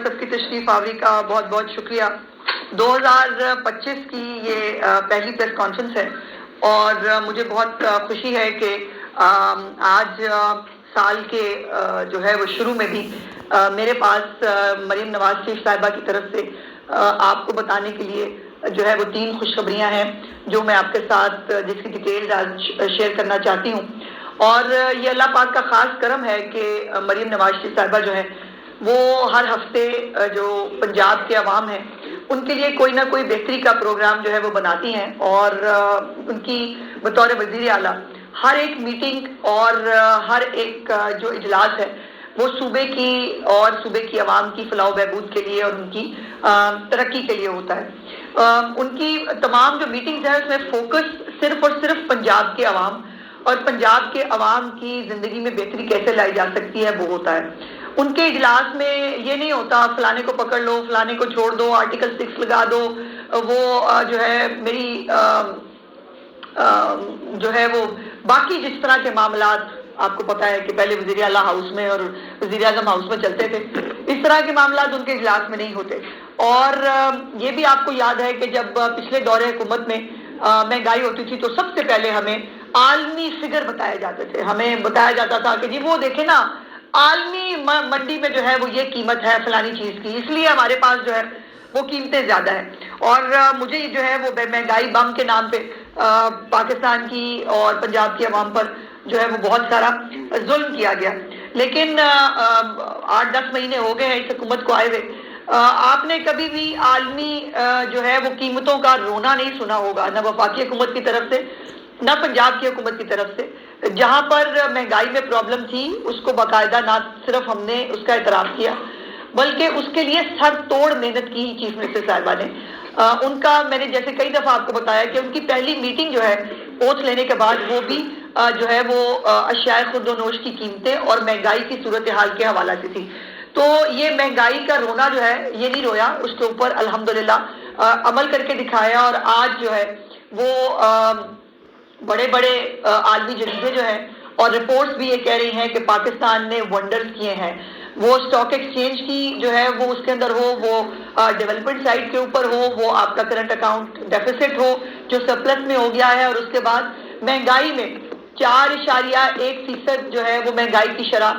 سب کی تشریف آوری کا بہت بہت شکریہ۔ 2025 کی یہ پہلی پریس کانفرنس ہے اور مجھے بہت خوشی ہے کہ آج سال کے جو ہے وہ شروع میں بھی میرے پاس مریم نواز شریف صاحبہ کی طرف سے آپ کو بتانے کے لیے جو ہے وہ 3 خوشخبریاں ہیں جو میں آپ کے ساتھ جس کی ڈیٹیل آج شیئر کرنا چاہتی ہوں۔ اور یہ اللہ پاک کا خاص کرم ہے کہ مریم نواز شریف صاحبہ جو ہے وہ ہر ہفتے جو پنجاب کے عوام ہیں ان کے لیے کوئی نہ کوئی بہتری کا پروگرام جو ہے وہ بناتی ہیں، اور ان کی بطور وزیر اعلیٰ ہر ایک میٹنگ اور ہر ایک جو اجلاس ہے وہ صوبے کی اور صوبے کی عوام کی فلاح و بہبود کے لیے اور ان کی ترقی کے لیے ہوتا ہے۔ ان کی تمام جو میٹنگز ہیں اس میں فوکس صرف اور صرف پنجاب کے عوام اور پنجاب کے عوام کی زندگی میں بہتری کیسے لائی جا سکتی ہے وہ ہوتا ہے۔ ان کے اجلاس میں یہ نہیں ہوتا فلانے کو پکڑ لو، فلانے کو چھوڑ دو، آرٹیکل 6 لگا دو، وہ جو ہے میری جو ہے وہ باقی جس طرح کے معاملات آپ کو پتا ہے کہ پہلے وزیر اعلیٰ ہاؤس میں اور وزیر اعظم ہاؤس میں چلتے تھے، اس طرح کے معاملات ان کے اجلاس میں نہیں ہوتے۔ اور یہ بھی آپ کو یاد ہے کہ جب پچھلے دور حکومت میں مہنگائی ہوتی تھی تو سب سے پہلے ہمیں عالمی فگر بتائے جاتے تھے، ہمیں بتایا جاتا تھا کہ جی وہ دیکھیں نا عالمی منڈی میں جو ہے وہ یہ قیمت ہے فلانی چیز کی، اس لیے ہمارے پاس جو ہے وہ قیمتیں زیادہ ہیں۔ اور مجھے جو ہے وہ مہنگائی بم کے نام پہ پاکستان کی اور پنجاب کی عوام پر جو ہے وہ بہت سارا ظلم کیا گیا، لیکن 8-10 مہینے ہو گئے ہیں اس حکومت کو آئے ہوئے، آپ نے کبھی بھی عالمی جو ہے وہ قیمتوں کا رونا نہیں سنا ہوگا، نہ وفاقی حکومت کی طرف سے نہ پنجاب کی حکومت کی طرف سے۔ جہاں پر مہنگائی میں پرابلم تھی اس کو باقاعدہ نہ صرف ہم نے اس کا اعتراف کیا بلکہ اس کے لیے سر توڑ محنت کی چیف منسٹر صاحبہ نے۔ ان کا میں نے جیسے کئی دفعہ آپ کو بتایا کہ ان کی پہلی میٹنگ جو ہے اوتھ لینے کے بعد وہ بھی جو ہے وہ اشیاء خرد و نوش کی قیمتیں اور مہنگائی کی صورتحال کے حوالہ سے تھی۔ تو یہ مہنگائی کا رونا جو ہے یہ نہیں رویا، اس کے اوپر الحمدللہ عمل کر کے دکھایا، اور آج جو ہے وہ بڑے بڑے عالمی جریدے جو ہیں اور رپورٹس بھی یہ کہہ رہی ہیں کہ پاکستان نے ونڈرز کیے ہیں، وہ اسٹاک ایکسچینج کی جو ہے وہ اس کے اندر ہو، وہ ڈیولپمنٹ سائٹ کے اوپر ہو، وہ آپ کا کرنٹ اکاؤنٹ ڈیفیسٹ ہو جو سرپلس میں ہو گیا ہے، اور اس کے بعد مہنگائی میں 4.1% جو ہے وہ مہنگائی کی شرح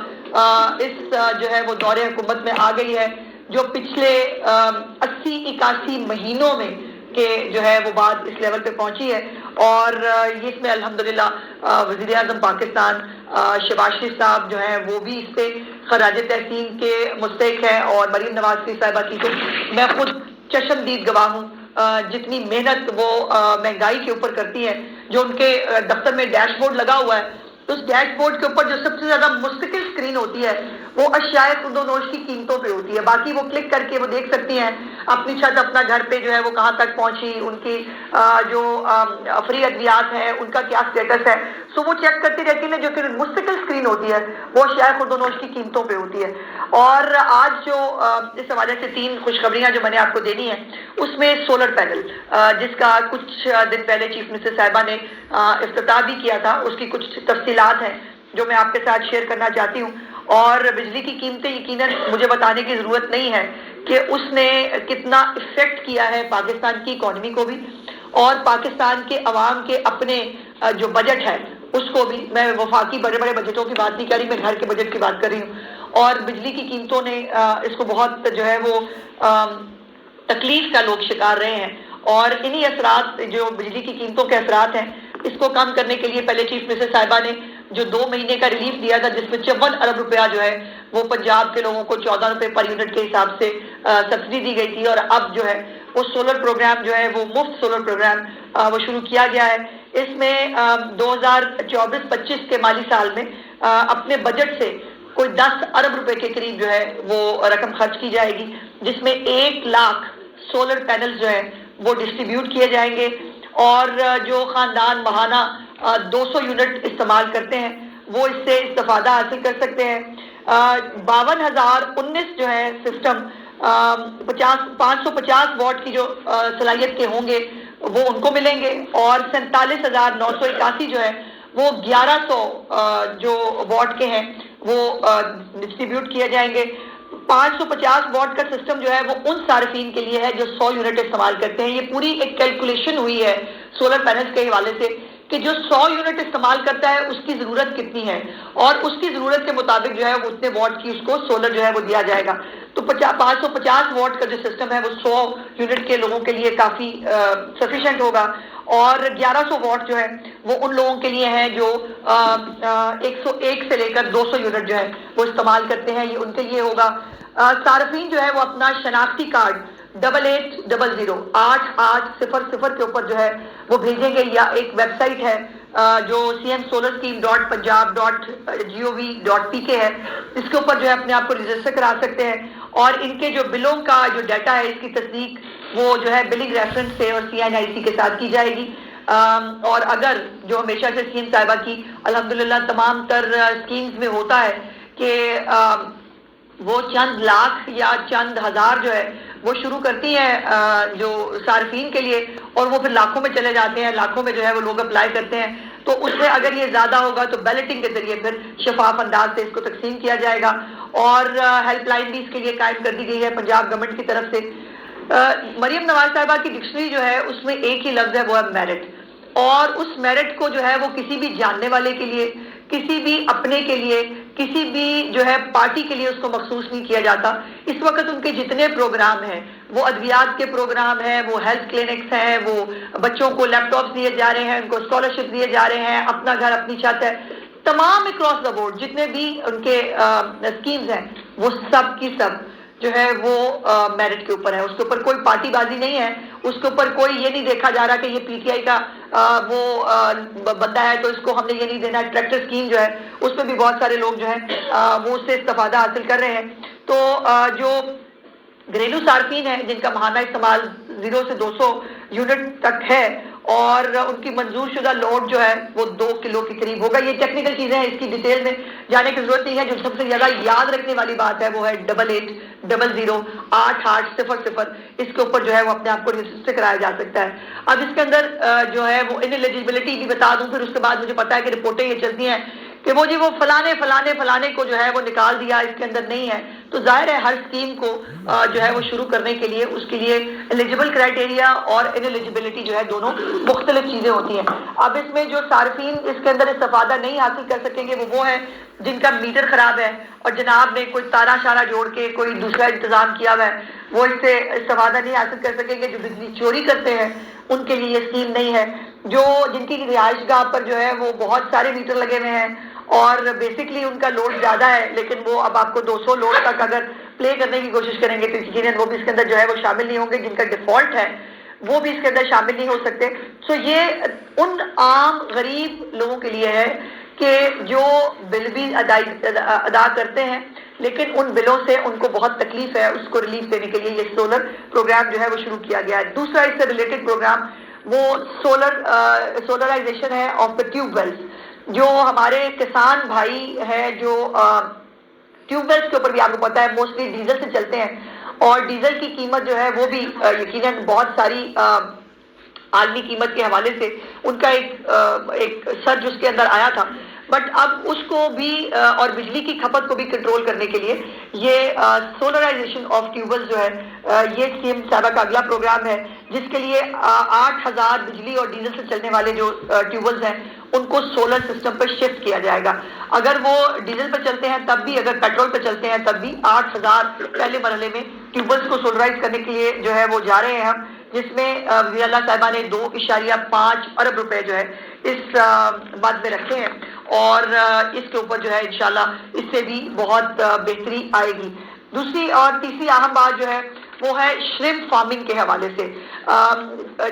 اس جو ہے وہ دور حکومت میں آ گئی ہے، جو پچھلے 80-81 مہینوں میں کہ جو ہے وہ بات اس لیول پہ پہنچی ہے۔ اور اس میں الحمدللہ وزیر اعظم پاکستان شہباز شریف صاحب جو ہیں وہ بھی اس پہ خراج تحسین کے مستحق ہیں، اور مریم نواز شریف صاحبہ کی تو میں خود چشمدید گواہ ہوں جتنی محنت وہ مہنگائی کے اوپر کرتی ہے۔ جو ان کے دفتر میں ڈیش بورڈ لگا ہوا ہے، اس ڈیش بورڈ کے اوپر جو سب سے زیادہ مستقل اسکرین ہوتی ہے وہ اشیاء خرد و نوش کی قیمتوں پہ ہوتی ہے، باقی وہ کلک کر کے وہ دیکھ سکتی ہیں اپنی چھت اپنا گھر پہ جو ہے وہ کہاں تک پہنچی، ان کی جو فری ادویات ہیں ان کا کیا سٹیٹس ہے، سو وہ چیک کرتی رہتی ہیں۔ جو کہ مستقل اسکرین ہوتی ہے وہ اشیاء خرد و نوش کی قیمتوں پہ ہوتی ہے۔ اور آج جو اس حوالے سے 3 خوشخبریاں جو میں نے آپ کو دینی ہیں اس میں سولر پینل جس کا کچھ دن پہلے چیف منسٹر صاحبہ نے افتتاح بھی کیا تھا، اس کی کچھ تفصیلات ہیں جو میں آپ کے ساتھ شیئر کرنا چاہتی ہوں۔ اور بجلی کی قیمتیں یقیناً مجھے بتانے کی ضرورت نہیں ہے کہ اس نے کتنا افیکٹ کیا ہے پاکستان کی اکانومی کو بھی اور پاکستان کے عوام کے اپنے جو بجٹ ہے اس کو بھی۔ میں وفاقی بڑے بڑے بجٹوں کی بات نہیں کر رہی، میں گھر کے بجٹ کی بات کر رہی ہوں۔ اور بجلی کی قیمتوں نے اس کو بہت جو ہے وہ تکلیف کا لوگ شکار رہے ہیں، اور انہی اثرات جو بجلی کی قیمتوں کے اثرات ہیں اس کو کم کرنے کے لیے پہلے چیف منسٹر صاحبہ نے جو 2 مہینے کا ریلیف دیا تھا جس میں 54 ارب روپیہ جو ہے وہ پنجاب کے لوگوں کو 14 روپے پر یونٹ کے حساب سے سبسڈی دی گئی تھی، اور اب جو ہے وہ سولر پروگرام جو ہے وہ مفت سولر پروگرام وہ شروع کیا گیا ہے۔ اس میں 2024-25 کے مالی سال میں اپنے بجٹ سے کوئی 10 ارب روپے کے قریب جو ہے وہ رقم خرچ کی جائے گی، جس میں 1 لاکھ سولر پینل جو ہے وہ ڈسٹریبیوٹ کیے جائیں گے، اور جو خاندان ماہانہ 200 یونٹ استعمال کرتے ہیں وہ اس سے استفادہ حاصل کر سکتے ہیں۔ 52,019 جو ہے سسٹم 550 واٹ کی جو صلاحیت کے ہوں گے وہ ان کو ملیں گے، اور 47,981 جو ہے وہ 1100 جو واٹ کے ہیں وہ ڈسٹریبیوٹ کیے جائیں گے۔ 550 واٹ کا سسٹم جو ہے وہ ان صارفین کے لیے ہے جو 100 یونٹ استعمال کرتے ہیں. یہ پوری ایک کیلکولیشن ہوئی ہے سولر پینلز کے حوالے سے کہ جو 100 یونٹ استعمال کرتا ہے اس کی ضرورت کتنی ہے, اور اس کی ضرورت کے مطابق جو ہے وہ اتنے واٹ کی اس کو سولر جو ہے وہ دیا جائے گا. تو 550 واٹ کا جو سسٹم ہے وہ 100 یونٹ کے لوگوں کے لیے کافی سفیشینٹ ہوگا, اور 1100 واٹ جو ہے وہ ان لوگوں کے لیے ہے جو 101 سے لے کر 200 یونٹ جو ہے وہ استعمال کرتے ہیں, یہ ان کے لیے ہوگا. صارفین جو ہے وہ اپنا شناختی کارڈ 8800 8800 کے اوپر جو ہے وہ بھیجیں گے, یا ایک ویب سائٹ ہے جو cmsolarscheme.punjab.gov.pk ہے, اس کے اوپر جو ہے اپنے آپ کو رجسٹر کرا سکتے ہیں, اور ان کے جو بلوں کا جو ڈیٹا ہے اس کی تصدیق وہ جو ہے بلنگ ریفرنس سے اور CNIC کے ساتھ کی جائے گی. اور اگر جو ہمیشہ سے اسکیم صاحبہ کی الحمدللہ تمام تر اسکیمز میں ہوتا ہے کہ وہ چند لاکھ یا چند ہزار جو ہے وہ شروع کرتی ہیں جو صارفین کے لیے, اور وہ پھر لاکھوں میں چلے جاتے ہیں, لاکھوں میں جو ہے وہ لوگ اپلائی کرتے ہیں. تو اس سے اگر یہ زیادہ ہوگا تو بیلٹنگ کے ذریعے پھر شفاف انداز سے اس کو تقسیم کیا جائے گا, اور ہیلپ لائن بھی اس کے لیے قائم کر دی گئی ہے پنجاب گورنمنٹ کی طرف سے. مریم نواز صاحبہ کی ڈکشنری جو ہے اس میں ایک ہی لفظ ہے, وہ ہے میرٹ, اور اس میرٹ کو جو ہے وہ کسی بھی جاننے والے کے لیے, کسی بھی اپنے کے لیے, کسی بھی جو ہے پارٹی کے لیے اس کو مخصوص نہیں کیا جاتا. اس وقت ان کے جتنے پروگرام ہیں وہ ادویات کے پروگرام ہیں, وہ ہیلتھ کلینکس ہیں, وہ بچوں کو لیپ ٹاپس دیے جا رہے ہیں, ان کو اسکالرشپ دیے جا رہے ہیں, اپنا گھر اپنی چھت ہے, تمام اکراس دا بورڈ جتنے بھی ان کے اسکیمز ہیں وہ سب کی سب جو ہے وہ میرٹ کے اوپر ہے. اس کے اوپر کوئی پارٹی بازی نہیں ہے, اس کے اوپر کوئی یہ نہیں دیکھا جا رہا کہ یہ PTI کا وہ بندہ ہے تو اس کو ہم نے یہ نہیں دینا. ٹریکٹر اسکیم جو ہے اس میں بھی بہت سارے لوگ جو ہیں وہ اس سے استفادہ حاصل کر رہے ہیں. تو جو گھریلو صارفین ہیں جن کا ماہانہ استعمال 0 سے 200 یونٹ تک ہے, اور ان کی منظور شدہ لوڈ جو ہے وہ 2 کلو کے قریب ہوگا. یہ ٹیکنیکل چیزیں ہیں, اس کی ڈیٹیل میں جانے کی ضرورت نہیں ہے. جو سب سے زیادہ یاد رکھنے والی بات ہے وہ ہے 8800 اس کے اوپر جو ہے وہ اپنے آپ کو رجسٹر کرایا جا سکتا ہے. اب اس کے اندر جو ہے وہ انلیجیبلٹی بھی بتا دوں, پھر اس کے بعد مجھے پتا ہے کہ رپورٹیں یہ چلتی ہیں کہ وہ جی وہ فلانے کو جو ہے وہ نکال دیا, اس کے اندر نہیں ہے. تو ظاہر ہے ہر اسکیم کو جو ہے وہ شروع کرنے کے لیے اس کے لیے ایلیجیبل کرائٹیریا اور انلیجیبلٹی جو ہے دونوں مختلف چیزیں ہوتی ہیں. اب اس میں جو صارفین اس کے اندر استفادہ نہیں حاصل کر سکیں گے وہ ہے جن کا میٹر خراب ہے اور جناب نے کوئی تارا شارہ جوڑ کے کوئی دوسرا انتظام کیا ہوا ہے, وہ اس سے استفادہ نہیں حاصل کر سکیں گے. جو بجلی چوری کرتے ہیں ان کے لیے یہ اسکیم نہیں ہے. جن کی رہائش گاہ پر جو ہے وہ بہت سارے میٹر لگے ہوئے ہیں اور بیسکلی ان کا لوڈ زیادہ ہے, لیکن وہ اب آپ کو 200 لوڈ تک اگر پلے کرنے کی کوشش کریں گے تو یقیناً وہ بھی اس کے اندر جو ہے وہ شامل نہیں ہوں گے. جن کا ڈیفالٹ ہے وہ بھی اس کے اندر شامل نہیں ہو سکتے. سو یہ ان عام غریب لوگوں کے لیے ہے کہ جو بل بھی ادا کرتے ہیں لیکن ان بلوں سے ان کو بہت تکلیف ہے, اس کو ریلیف دینے کے لیے یہ سولر پروگرام جو ہے وہ شروع کیا گیا ہے. دوسرا اس سے ریلیٹڈ پروگرام وہ سولرائزیشن ہے آف دا ٹیوب ویلز. جو ہمارے کسان بھائی ہیں جو ٹیوب ویلز کے اوپر بھی آپ کو پتا ہے موسٹلی ڈیزل سے چلتے ہیں, اور ڈیزل کی قیمت جو ہے وہ بھی یقیناً بہت ساری عالمی قیمت کے حوالے سے ان کا ایک سرج اس کے اندر آیا تھا. بٹ اب اس کو بھی اور بجلی کی کھپت کو بھی کنٹرول کرنے کے لیے یہ سولرائزیشن آف ٹیوبل جو ہے یہ اسکیم صاحبہ کا اگلا پروگرام ہے, جس کے لیے 8000 بجلی اور ڈیزل سے چلنے والے جو ٹیوبلز ہیں ان کو سولر سسٹم پر شفٹ کیا جائے گا. اگر وہ ڈیزل پر چلتے ہیں تب بھی, اگر پیٹرول پر چلتے ہیں تب بھی 8000 پہلے مرحلے میں ٹیوبلز کو سولرائز کرنے کے لیے جو ہے وہ جا رہے ہیں ہم, جس میں وزیر اللہ صاحبہ نے 2.5 ارب روپے جو ہے اس بات میں رکھے ہیں, اور اس کے اوپر جو ہے انشاءاللہ اس سے بھی بہت بہتری آئے گی. دوسری اور تیسری اہم بات جو ہے وہ ہے شرمپ فارمنگ کے حوالے سے.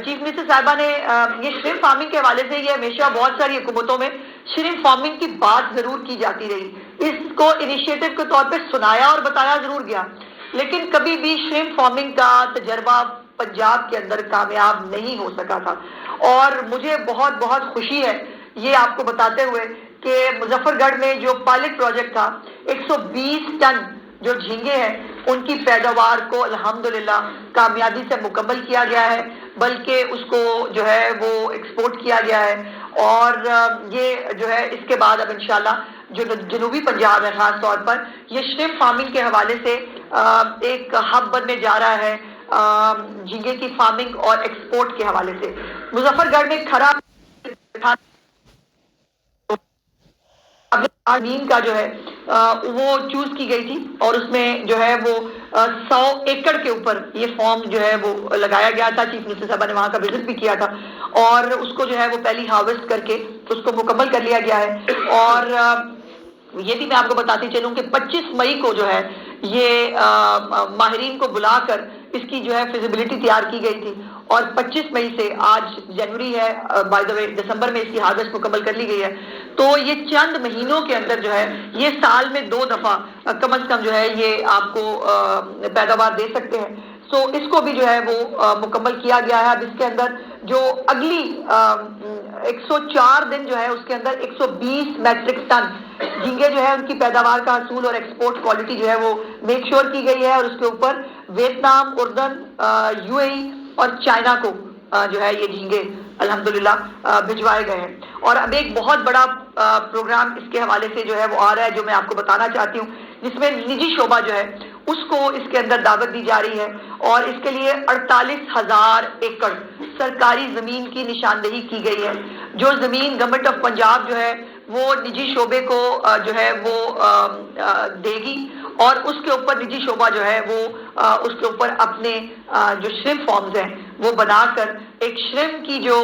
چیف منسٹر صاحبہ نے یہ شرمپ فارمنگ کے حوالے سے یہ ہمیشہ بہت ساری حکومتوں میں شرمپ فارمنگ کی بات ضرور کی جاتی رہی, اس کو انیشیٹو کے طور پہ سنایا اور بتایا ضرور گیا, لیکن کبھی بھی شرمپ فارمنگ کا تجربہ پنجاب کے اندر کامیاب نہیں ہو سکا تھا. اور مجھے بہت بہت خوشی ہے یہ آپ کو بتاتے ہوئے کہ مظفر گڑھ میں جو پائلٹ پروجیکٹ تھا 120 ٹن جو جھینگے ہیں ان کی پیداوار کو الحمدللہ کامیابی سے مکمل کیا گیا ہے, بلکہ اس کو جو ہے وہ ایکسپورٹ کیا گیا ہے. اور یہ جو ہے اس کے بعد اب انشاءاللہ جو جنوبی پنجاب ہے خاص طور پر یہ شرمپ فارمنگ کے حوالے سے ایک ہب بننے جا رہا ہے جھینگے کی فارمنگ اور ایکسپورٹ کے حوالے سے. مظفر گڑھ میں کھرا زمین کا جو ہے وہ چوز کی گئی تھی اور اس میں جو ہے وہ 100 ایکڑ کے اوپر یہ فارم جو ہے وہ لگایا گیا تھا. چیف منسٹر صاحبہ نے وہاں کا وزٹ بھی کیا تھا اور اس کو جو ہے وہ پہلی ہارویسٹ کر کے اس کو مکمل کر لیا گیا ہے. اور یہ بھی میں آپ کو بتاتی چلوں کہ 25 مئی کو جو ہے یہ ماہرین کو بلا کر اس کی جو ہے فیزیبلٹی تیار کی گئی تھی اور 25 مئی سے آج جنوری ہے بائی دا وے دسمبر میں اس کی ہارویسٹ مکمل کر لی گئی ہے. تو یہ چند مہینوں کے اندر جو ہے یہ سال میں 2 دفعہ کم از کم جو ہے یہ آپ کو پیداوار دے سکتے ہیں. سو اس کو بھی جو ہے وہ مکمل کیا گیا ہے. اب اس کے اندر جو اگلی 104 دن جو ہے اس کے اندر 120 میٹرک ٹن جھینگے جو ہے ان کی پیداوار کا حصول اور ایکسپورٹ کوالٹی جو ہے وہ میک شور کی گئی ہے اور اس کے اوپر ویتنام، اردن، یو اے ای اور چائنا کو جو ہے یہ جھینگے الحمدللہ بھجوائے گئے ہیں. اور اب ایک بہت بڑا پروگرام اس کے حوالے سے جو ہے وہ آ رہا ہے جو میں آپ کو بتانا چاہتی ہوں جس میں نجی شعبہ جو ہے اس کو اس کے اندر دعوت دی جا رہی ہے اور اس کے لیے 48,000 ایکڑ سرکاری زمین کی نشاندہی کی گئی ہے. جو زمین گورنمنٹ آف پنجاب جو ہے وہ نجی شعبے کو جو ہے وہ دے گی اور اس کے اوپر نجی شعبہ جو ہے وہ اس کے اوپر اپنے جو شرم فارمز ہیں وہ بنا کر ایک شرم کی جو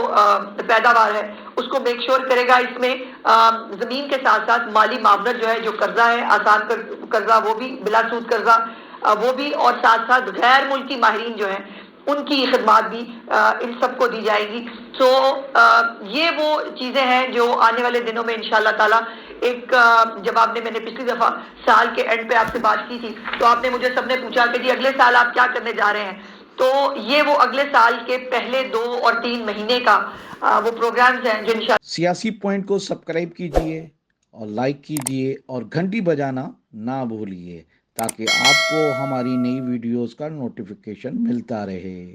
پیداوار ہے اس کو میک شور کرے گا. اس میں زمین کے ساتھ ساتھ مالی معاونت جو ہے جو قرضہ ہے آسان قرضہ وہ بھی بلا سود قرضہ وہ بھی اور ساتھ ساتھ غیر ملکی ماہرین جو ہیں ان کی خدمات بھی ان سب کو دی جائے گی. تو یہ وہ چیزیں ہیں جو آنے والے دنوں میں انشاءاللہ تعالی ایک جب آپ نے میں نے پچھلی دفعہ سال کے اینڈ پہ آپ سے بات کی تھی تو آپ نے مجھے سب نے پوچھا کہ جی اگلے سال آپ کیا کرنے جا رہے ہیں. تو یہ وہ اگلے سال کے پہلے 2 اور 3 مہینے کا وہ پروگرامز ہیں جو انشاءاللہ. سیاسی پوائنٹ کو سبسکرائب کیجئے اور لائک کیجئے اور گھنٹی بجانا نہ بھولیے تاکہ آپ کو ہماری نئی ویڈیوز کا نوٹیفیکیشن ملتا رہے.